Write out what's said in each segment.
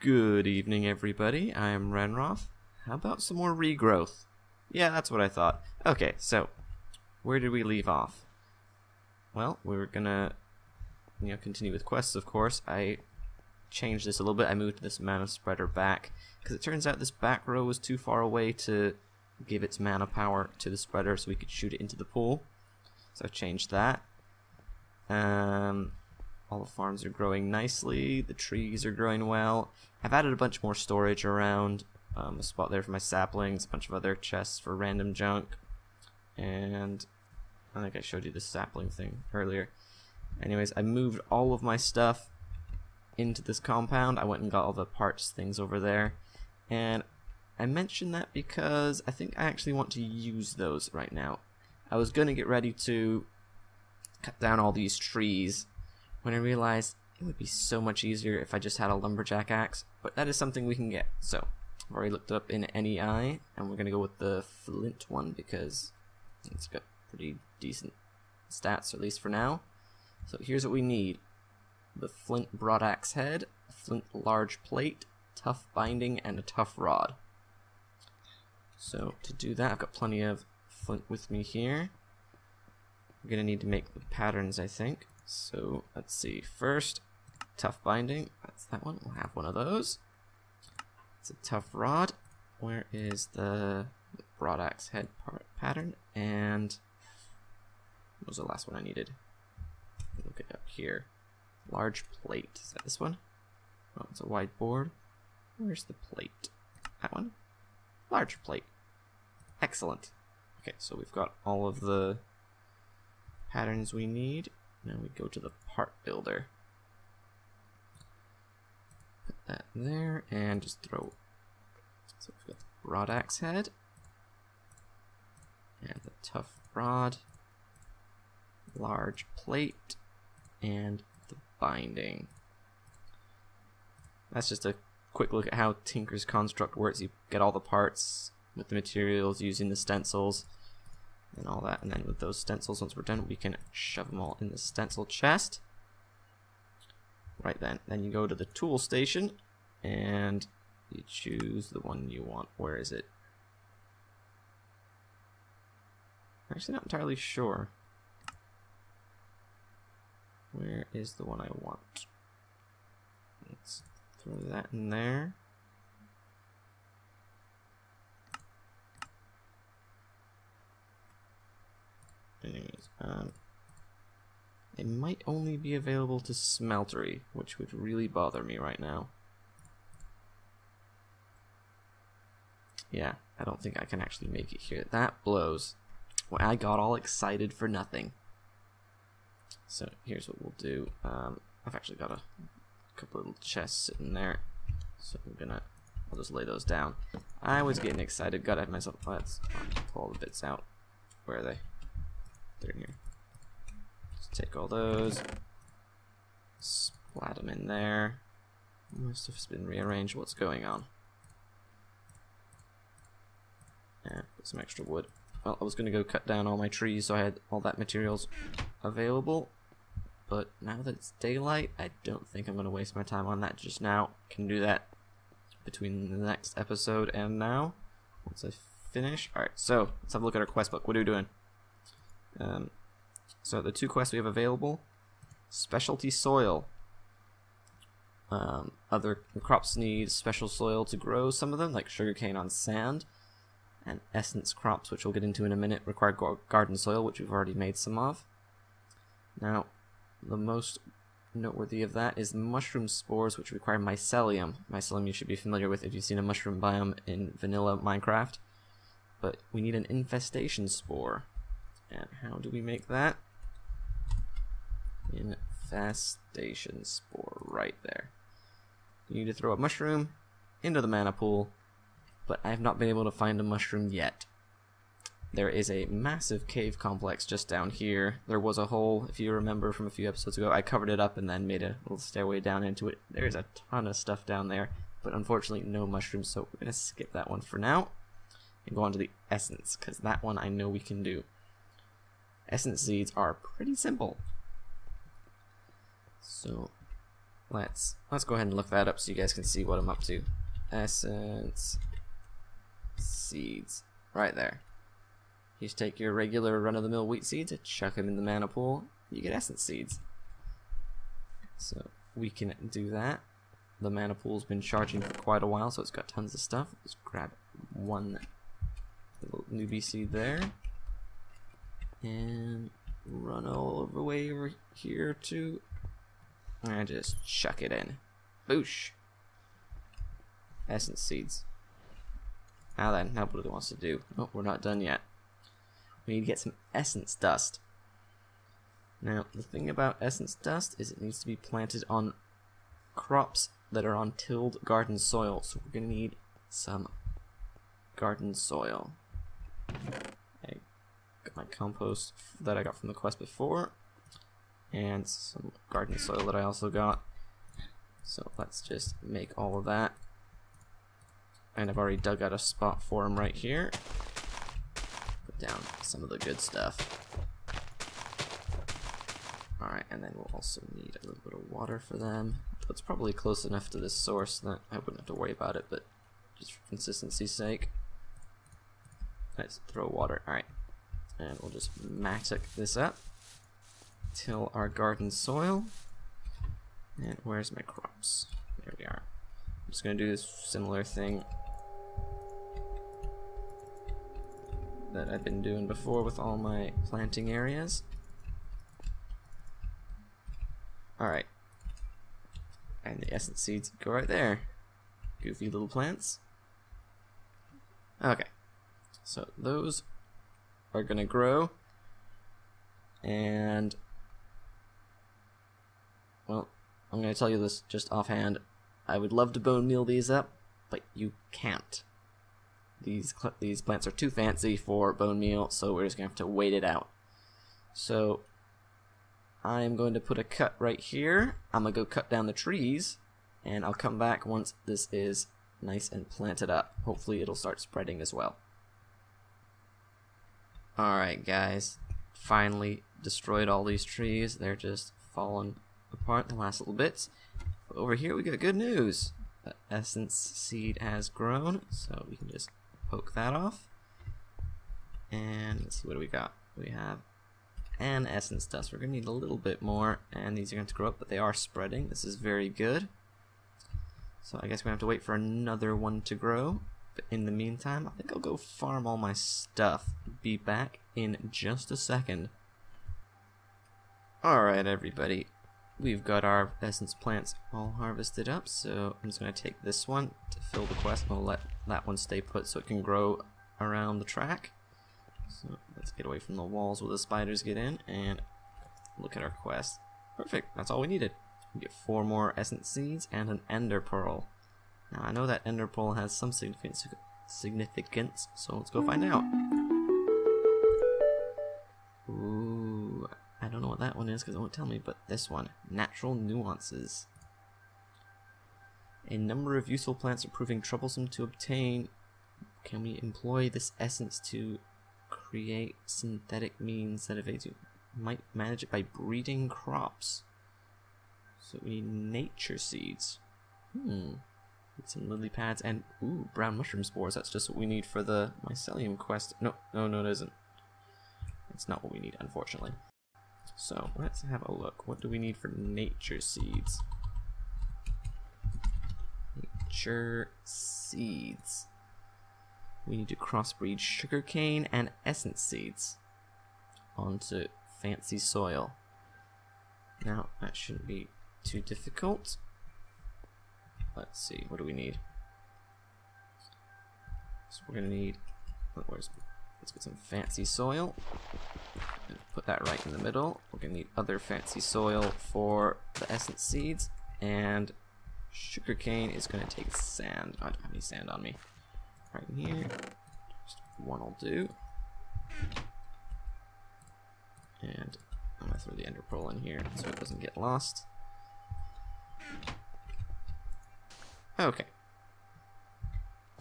Good evening, everybody. I am Regrowth. How about some more regrowth? Yeah, that's what I thought. Okay, so where did we leave off? Well, we're gonna, continue with quests, of course. I changed this a little bit. I moved this mana spreader back because it turns out this back row was too far away to give its mana power to the spreader, so we could shoot it into the pool. So I changed that. All the farms are growing nicely. The trees are growing well. I've added a bunch more storage around. A spot there for my saplings, a bunch of other chests for random junk, and I think I showed you the sapling thing earlier. Anyways, I moved all of my stuff into this compound. I went and got all the parts things over there, and I mentioned that because I think I actually want to use those right now. I was going to get ready to cut down all these trees when I realized it would be so much easier if I just had a lumberjack axe, but that is something we can get. So I've already looked up in NEI, and we're going to go with the flint one because it's got pretty decent stats, at least for now. So here's what we need: the flint broadaxe head, a flint large plate, tough binding, and a tough rod. So to do that, I've got plenty of flint with me here. We're going to need to make the patterns, I think. So let's see. First, tough binding. That's that one. We'll have one of those. It's a tough rod. Where is the broadaxe head pattern? And what was the last one I needed? Look it up here. Large plate. Is that this one? Oh, it's a wide board. Where's the plate? That one? Large plate. Excellent. Okay, so we've got all of the patterns we need. Now we go to the part builder. Put that there and just throw. So we've got the broadaxe head and the tough rod, large plate, and the binding. That's just a quick look at how Tinker's construct works. You get all the parts with the materials using the stencils and all that, and then with those stencils, once we're done, we can shove them all in the stencil chest. Right then you go to the tool station and you choose the one you want. Where is it? I'm actually not entirely sure. Where is the one I want? Let's throw that in there. Anyways, it might only be available to smeltery, which would really bother me right now. Yeah, I don't think I can actually make it here. That blows. Well, I got all excited for nothing. So here's what we'll do. I've actually got a couple little chests sitting there, so I'll just lay those down. I was getting excited. Gotta have myself. Let's pull all the bits out. Where are they? They're in here. Just take all those, splat them in there. My stuff's been rearranged. What's going on? Yeah, put some extra wood. Well, I was going to go cut down all my trees so I had all that materials available, but now that it's daylight, I don't think I'm going to waste my time on that just now. Can do that between the next episode and now, once I finish. Alright, so let's have a look at our quest book. What are we doing? So the two quests we have available: specialty soil. Other crops need special soil to grow. Some of them, like sugarcane on sand, and essence crops, which we'll get into in a minute, require garden soil, which we've already made some of. Now, the most noteworthy of that is mushroom spores, which require mycelium. Mycelium you should be familiar with if you've seen a mushroom biome in vanilla Minecraft. But we need an infestation spore. And how do we make that? Infestation spore, right there. You need to throw a mushroom into the mana pool, but I have not been able to find a mushroom yet. There is a massive cave complex just down here. There was a hole, if you remember from a few episodes ago. I covered it up and then made a little stairway down into it. There's a ton of stuff down there, but unfortunately no mushrooms, so we're going to skip that one for now and go on to the essence, because that one I know we can do. Essence seeds are pretty simple. So let's go ahead and look that up so you guys can see what I'm up to. Essence seeds, right there. You just take your regular run-of-the-mill wheat seeds, chuck them in the mana pool, you get essence seeds. So we can do that. The mana pool's been charging for quite a while, so it's got tons of stuff. Let's grab one little newbie seed there, and run all the way over here to, and just chuck it in. Boosh! Essence seeds. Now then, now what it wants to do. Oh, we're not done yet. We need to get some essence dust. Now, the thing about essence dust is it needs to be planted on crops that are on tilled garden soil. So we're going to need some garden soil. I got my compost that I got from the quest before, and some garden soil that I also got. So let's just make all of that. And I've already dug out a spot for them right here. Put down some of the good stuff. Alright, and then we'll also need a little bit of water for them. It's probably close enough to this source that I wouldn't have to worry about it, but just for consistency's sake. Let's throw water. Alright. And we'll just mattock this up. Till our garden soil. And where's my crops? There we are. I'm just going to do this similar thing that I've been doing before with all my planting areas. Alright. And the essence seeds go right there. Goofy little plants. Okay. So those are gonna grow. And well, I'm gonna tell you this just offhand. I would love to bone meal these up, but you can't. These plants are too fancy for bone meal, so we're just gonna have to wait it out. So I'm going to put a cut right here. I'm gonna go cut down the trees, and I'll come back once this is nice and planted up. Hopefully it'll start spreading as well. Alright guys, finally destroyed all these trees. They're just falling apart, the last little bits. But over here we got good news. The essence seed has grown, so we can just poke that off. And let's see, what do we got? We have an essence dust. We're going to need a little bit more, and these are going to grow up, but they are spreading. This is very good. So I guess we're going to have to wait for another one to grow. But in the meantime, I think I'll go farm all my stuff. Be back in just a second. Alright everybody, we've got our essence plants all harvested up, so I'm just going to take this one to fill the quest, and I'll let that one stay put so it can grow around the track. So let's get away from the walls where the spiders get in, and look at our quest. Perfect, that's all we needed. We get 4 more essence seeds and an ender pearl. Now I know that ender pearl has some significance, so let's go find out. Ooh, I don't know what that one is because it won't tell me, but this one, natural nuances. A number of useful plants are proving troublesome to obtain. Can we employ this essence to create synthetic means that evade you? Might manage it by breeding crops. So we need nature seeds. Get some lily pads and ooh, brown mushroom spores. That's just what we need for the mycelium quest. No, it isn't. It's not what we need, unfortunately. So let's have a look. What do we need for nature seeds? Nature seeds. We need to crossbreed sugarcane and essence seeds onto fancy soil. Now that shouldn't be too difficult. Let's see, what do we need? So we're gonna need, let's get some fancy soil and put that right in the middle. We're gonna need other fancy soil for the essence seeds, and sugarcane is gonna take sand. I don't have any sand on me. Right in here, just one will do. And I'm gonna throw the ender pearl in here so it doesn't get lost. Okay.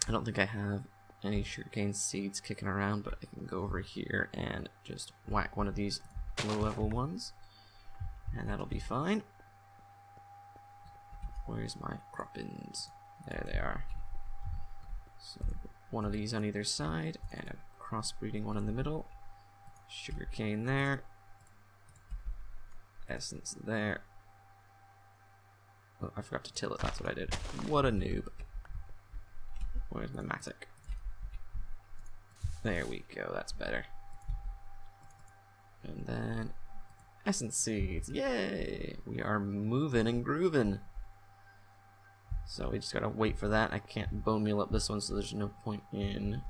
I don't think I have any sugarcane seeds kicking around, but I can go over here and just whack one of these low-level ones, and that'll be fine. Where's my croppins? There they are. So one of these on either side, and a crossbreeding one in the middle. Sugarcane there. Essence there. Oh, I forgot to till it, that's what I did. What a noob. Where's my mattock? There we go, that's better. And then essence seeds, yay! We are moving and grooving. So we just gotta wait for that. I can't bone meal up this one, so there's no point in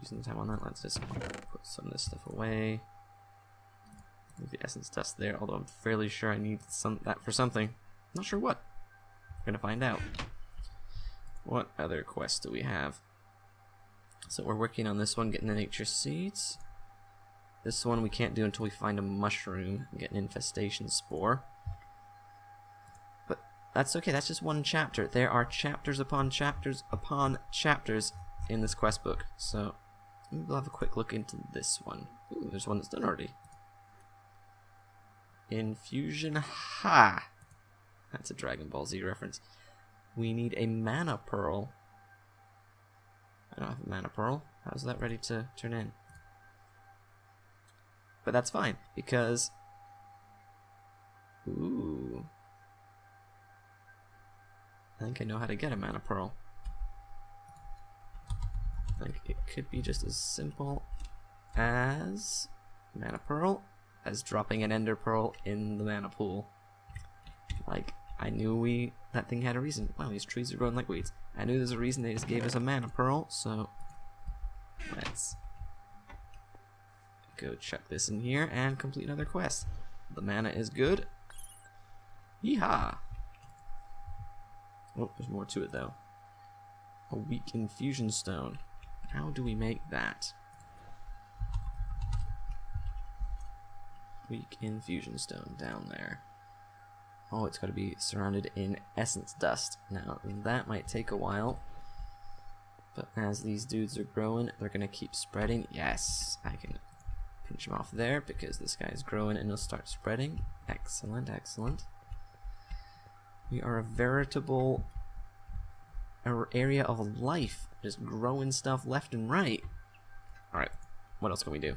using the time on that. Let's just put some of this stuff away. Leave the essence dust there, although I'm fairly sure I need that for something. Not sure what. We're gonna find out. What other quests do we have? So we're working on this one, getting the nature seeds. This one we can't do until we find a mushroom and get an infestation spore. But that's okay, that's just one chapter. There are chapters upon chapters upon chapters in this quest book. So we'll have a quick look into this one. Ooh, there's one that's done already. Infusion, ha! That's a Dragon Ball Z reference. We need a mana pearl. I don't have a mana pearl. How's that ready to turn in? But that's fine, because... Ooh. I think I know how to get a mana pearl. I think it could be just as simple as mana pearl, as dropping an ender pearl in the mana pool. Like, I knew that thing had a reason. Wow, these trees are growing like weeds. I knew there's a reason they just gave us a mana pearl, so let's go chuck this in here and complete another quest. The mana is good. Yeehaw! Oh, there's more to it though. A weak infusion stone. How do we make that? Weak infusion stone down there. Oh, it's got to be surrounded in essence dust. Now, that might take a while. But as these dudes are growing, they're going to keep spreading. Yes, I can pinch them off there because this guy's growing and he'll start spreading. Excellent, excellent. We are a veritable area of life. Just growing stuff left and right. Alright, what else can we do?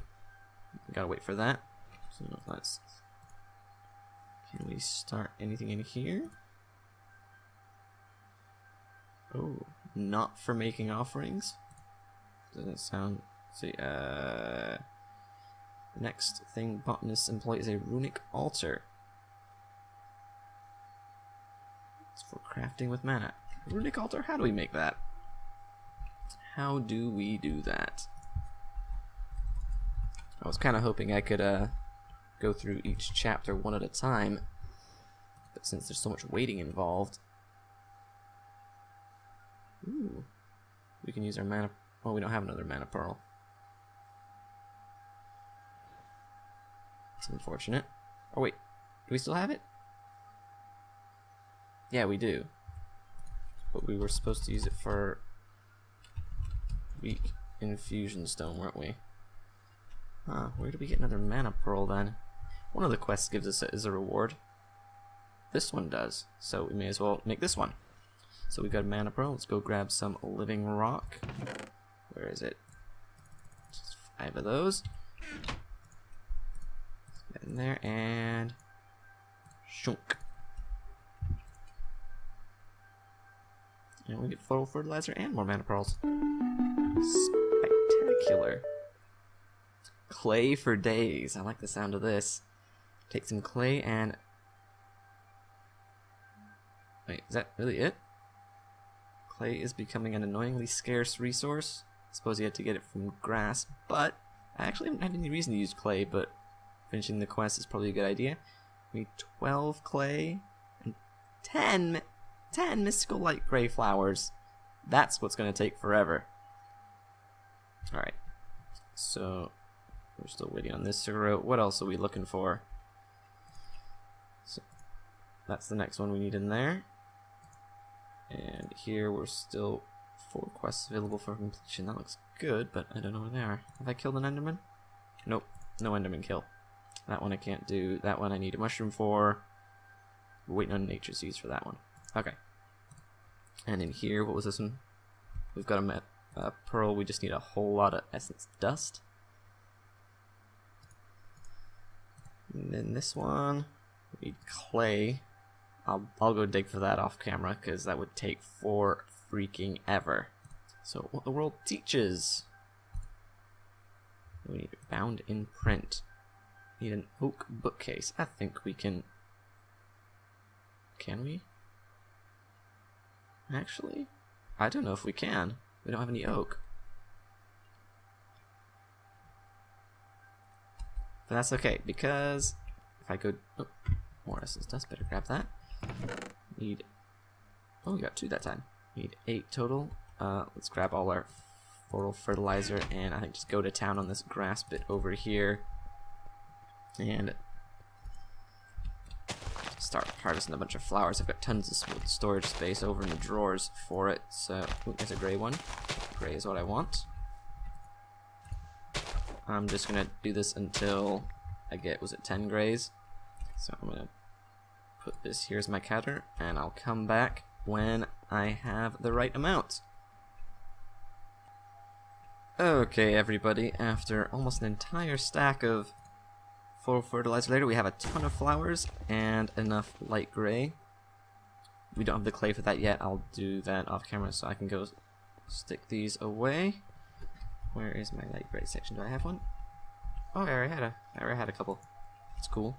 We gotta wait for that. So let's... Can we start anything in here? Oh, not for making offerings? Doesn't sound... See, the next thing botanists employ is a runic altar. It's for crafting with mana. Runic altar? How do we make that? How do we do that? I was kind of hoping I could go through each chapter one at a time, but since there's so much waiting involved, ooh, we can use our mana. Well, we don't have another mana pearl. It's unfortunate. Oh wait, do we still have it? Yeah, we do. But we were supposed to use it for weak infusion stone, weren't we? Huh, where do we get another mana pearl then? One of the quests gives us as a reward. This one does, so we may as well make this one. So we got a mana pearl. Let's go grab some living rock. Where is it? Just 5 of those. Get in there and shunk. And we get full fertilizer and more mana pearls. Spectacular. Clay for days. I like the sound of this. Take some clay and... Wait, is that really it? Clay is becoming an annoyingly scarce resource. I suppose you had to get it from grass, but I actually haven't had any reason to use clay, but finishing the quest is probably a good idea. We need 12 clay and 10 mystical light gray flowers. That's what's going to take forever. Alright, so we're still waiting on this to grow. What else are we looking for? So that's the next one we need in there. And here we're still 4 quests available for completion. That looks good, but I don't know where they are. Have I killed an enderman? Nope, no enderman kill. That one I can't do. That one I need a mushroom for. We're waiting on nature seeds for that one. Okay. And in here, what was this one? We've got a pearl. We just need a whole lot of essence dust. And then this one, we need clay. I'll go dig for that off camera because that would take for freaking ever. So what the world teaches. We need it bound in print. Need an oak bookcase. I think we can. Can we? Actually, I don't know if we can. We don't have any oak. But that's okay, because if I go... Oh, more essence dust, better grab that. Need... Oh, we got 2 that time. Need 8 total. Let's grab all our floral fertilizer, and I think just go to town on this grass bit over here. And start harvesting a bunch of flowers. I've got tons of storage space over in the drawers for it. So, ooh, there's a gray one. Gray is what I want. I'm just gonna do this until I get, was it 10 grays? So I'm gonna put this here as my counter, and I'll come back when I have the right amount. Okay, everybody, after almost an entire stack of full fertilizer later, we have a ton of flowers and enough light gray. We don't have the clay for that yet. I'll do that off camera so I can go stick these away. Where is my light gray section? Do I have one? Oh, I already had a couple. That's cool.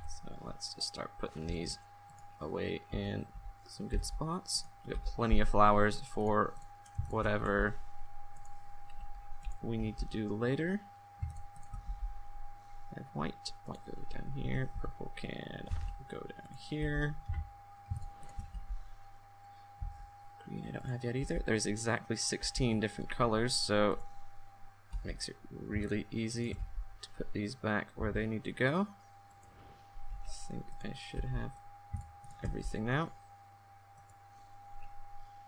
So let's just start putting these away in some good spots. We got plenty of flowers for whatever we need to do later. I have white. White go down here. Purple can go down here. Green I don't have yet either. There's exactly 16 different colors, so it makes it really easy to put these back where they need to go. I think I should have everything now.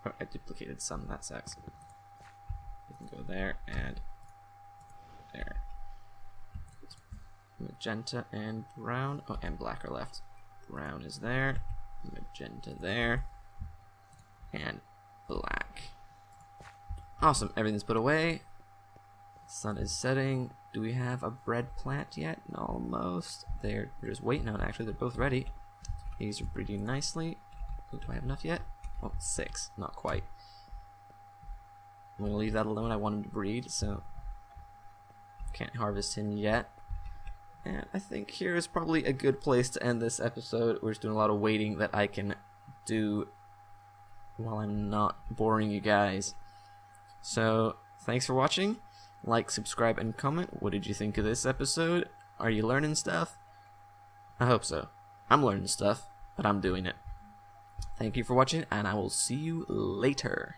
Oh, I duplicated some, that sucks. We can go there and there. Magenta and brown. Oh, and black are left. Brown is there. Magenta there. And black. Awesome, everything's put away. Sun is setting. Do we have a bread plant yet? Almost. They're just waiting on it, actually. They're both ready. These are breeding nicely. Oh, do I have enough yet? Oh, 6. Not quite. I'm gonna leave that alone. I want him to breed, so can't harvest him yet. And I think here is probably a good place to end this episode. We're just doing a lot of waiting that I can do while I'm not boring you guys. So, thanks for watching. Like, subscribe, and comment. What did you think of this episode? Are you learning stuff? I hope so. I'm learning stuff, but I'm doing it. Thank you for watching, and I will see you later.